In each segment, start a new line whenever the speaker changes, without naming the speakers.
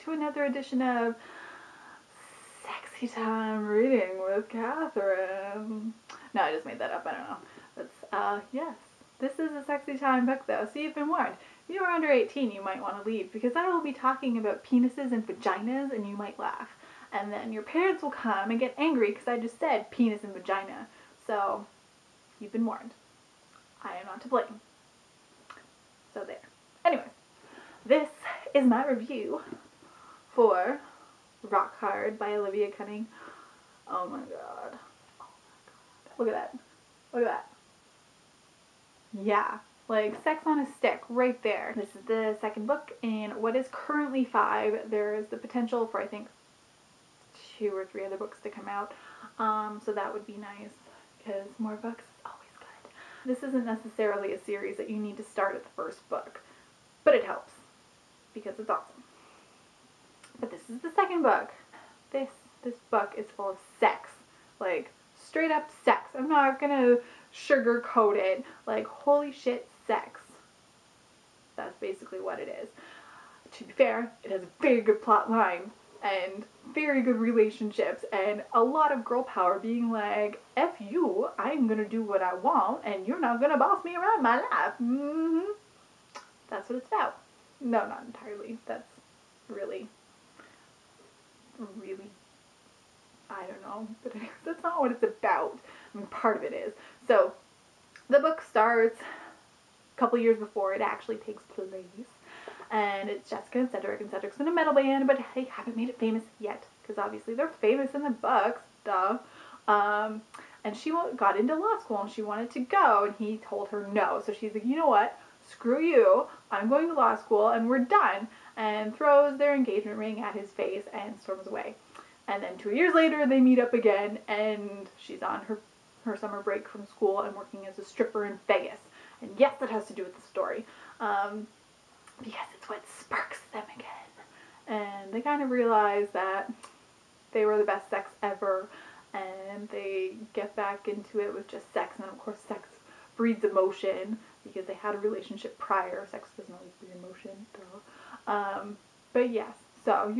to another edition of Sexy Time Reading with Catherine. No, I just made that up, I don't know. That's, yes. This is a sexy time book though, so you've been warned. If you are under 18, you might want to leave, because I will be talking about penises and vaginas, and you might laugh. And then your parents will come and get angry because I just said penis and vagina. So, you've been warned. I am not to blame. So there. Anyways, this is my review for Rock Hard by Olivia Cunning. Oh my god. Oh my god. Look at that. Look at that. Yeah. Like sex on a stick right there. This is the second book in what is currently 5. There is the potential for I think 2 or 3 other books to come out. So that would be nice because more books is always good. This isn't necessarily a series that you need to start at the first book, but it helps because it's awesome. But this is the second book. This book is full of sex. Like, straight up sex. I'm not gonna sugarcoat it. Like, holy shit, sex. That's basically what it is. To be fair, it has a very good plot line and very good relationships and a lot of girl power being like, F you, I'm gonna do what I want and you're not gonna boss me around my life. That's what it's about. No, not entirely. That's really, I don't know, but that's not what it's about. I mean, part of it is. So, the book starts a couple years before it actually takes place. And it's Jessica and Cedric's in a metal band, but they haven't made it famous yet. Because obviously they're famous in the books, duh. And she got into law school and she wanted to go, and he told her no. So she's like, you know what? Screw you. I'm going to law school and we're done. And throws their engagement ring at his face and storms away. And then 2 years later they meet up again and she's on her summer break from school and working as a stripper in Vegas. And yes, that has to do with the story. Because it's what sparks them again. And they kind of realize that they were the best sex ever and they get back into it with just sex. And then of course sex breeds emotion because they had a relationship prior. Sex doesn't always breed emotion though. But yes, so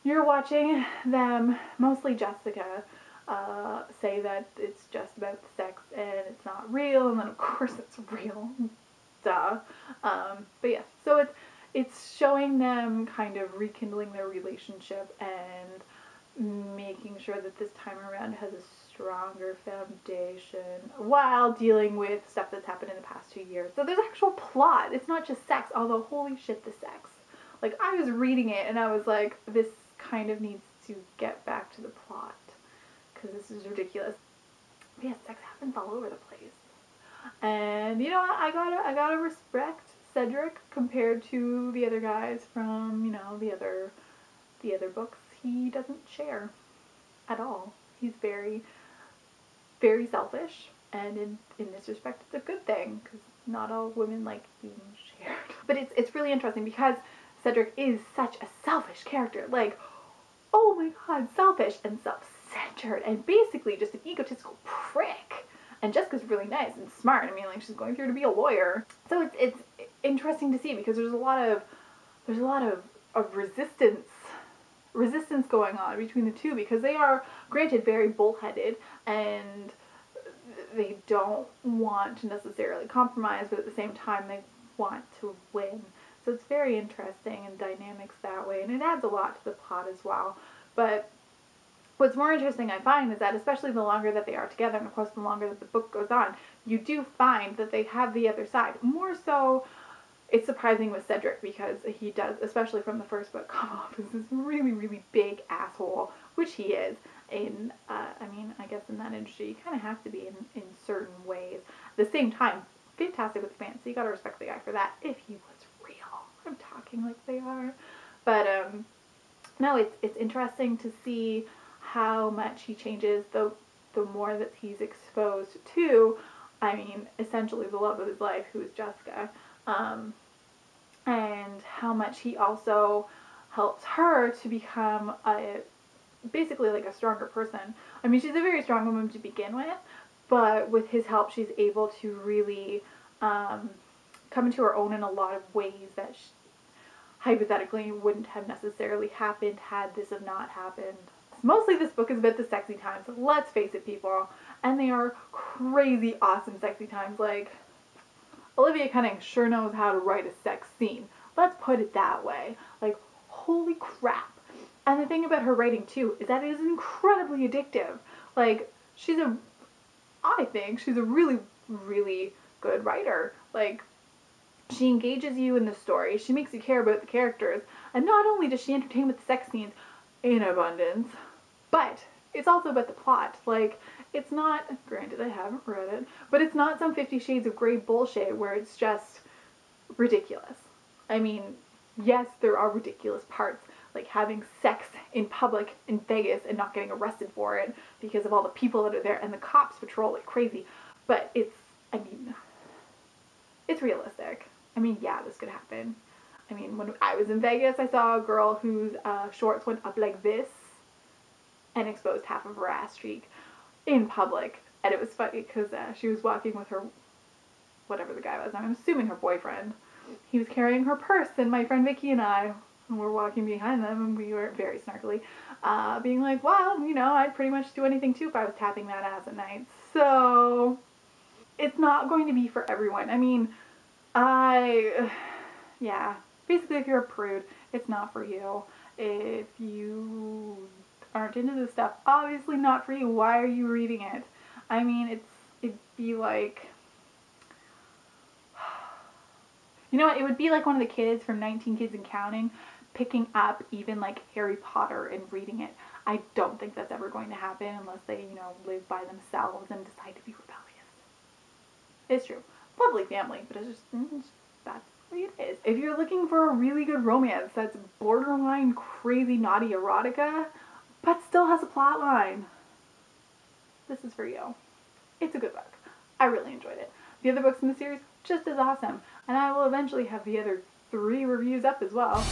you're watching them, mostly Jessica, say that it's just about the sex and it's not real, and then of course it's real. Duh. But yeah, so it's showing them kind of rekindling their relationship and making sure that this time around has a stronger foundation while dealing with stuff that's happened in the past 2 years. So there's actual plot. It's not just sex, although holy shit, the sex. Like, I was reading it and I was like, this kind of needs to get back to the plot because this is ridiculous. But yeah, sex happens all over the place. And you know what, I gotta respect Cedric compared to the other guys from, you know, the other books. He doesn't share at all. He's very, very selfish, and in this respect it's a good thing, because not all women like being shared. But it's really interesting because Cedric is such a selfish character. Like, oh my god, selfish and self-centered and basically just an egotistical prick. And Jessica's really nice and smart. I mean, like, she's going through to be a lawyer. So it's interesting to see because there's a lot of resistance going on between the two, because they are, granted, very bullheaded and they don't want to necessarily compromise, but at the same time they want to win. So it's very interesting and dynamics that way, and it adds a lot to the plot as well. But what's more interesting, I find, is that especially the longer that they are together, and of course the longer that the book goes on, you do find that they have the other side. More so, it's surprising with Cedric because he does, especially from the first book, come off as this really, really big asshole, which he is. In, I mean, I guess in that industry, you kind of have to be in certain ways. At the same time, fantastic with fans, so you gotta respect the guy for that, if he was real. I'm talking like they are. But, no, it's interesting to see how much he changes the more that he's exposed to, I mean, essentially the love of his life, who is Jessica, and how much he also helps her to become basically like a stronger person. I mean, she's a very strong woman to begin with, but with his help she's able to really come into her own in a lot of ways that hypothetically wouldn't have necessarily happened had this have not happened. Mostly this book is about the sexy times. Let's face it, people. And they are crazy awesome sexy times. Like, Olivia Cunning sure knows how to write a sex scene. Let's put it that way. Like, holy crap. And the thing about her writing, too, is that it is incredibly addictive. Like, I think she's a really, really good writer. Like, she engages you in the story. She makes you care about the characters. And not only does she entertain with the sex scenes in abundance, but it's also about the plot. Like, it's not, granted I haven't read it, but it's not some 50 Shades of Grey bullshit where it's just ridiculous. I mean, yes, there are ridiculous parts, like having sex in public in Vegas and not getting arrested for it because of all the people that are there and the cops patrol like crazy. But I mean, it's realistic. I mean, yeah, this could happen. I mean, when I was in Vegas, I saw a girl whose shorts went up like this and exposed half of her ass cheek in public. And it was funny because she was walking with her, whatever the guy was, I'm assuming her boyfriend. He was carrying her purse, and my friend Vicky and I were walking behind them, and we were very snarkily, being like, well, you know, I'd pretty much do anything too if I was tapping that ass at night. So, it's not going to be for everyone. I mean, yeah, basically if you're a prude, it's not for you. If you aren't into this stuff, obviously not for you. Why are you reading it? I mean, it'd be like, you know what, it would be like one of the kids from 19 Kids and Counting picking up even like Harry Potter and reading it. I don't think that's ever going to happen unless they, you know, live by themselves and decide to be rebellious. It's true. Lovely family, but that's the way it is. If you're looking for a really good romance that's borderline crazy naughty erotica, but still has a plot line, this is for you. It's a good book. I really enjoyed it. The other books in the series, just as awesome. And I will eventually have the other 3 reviews up as well.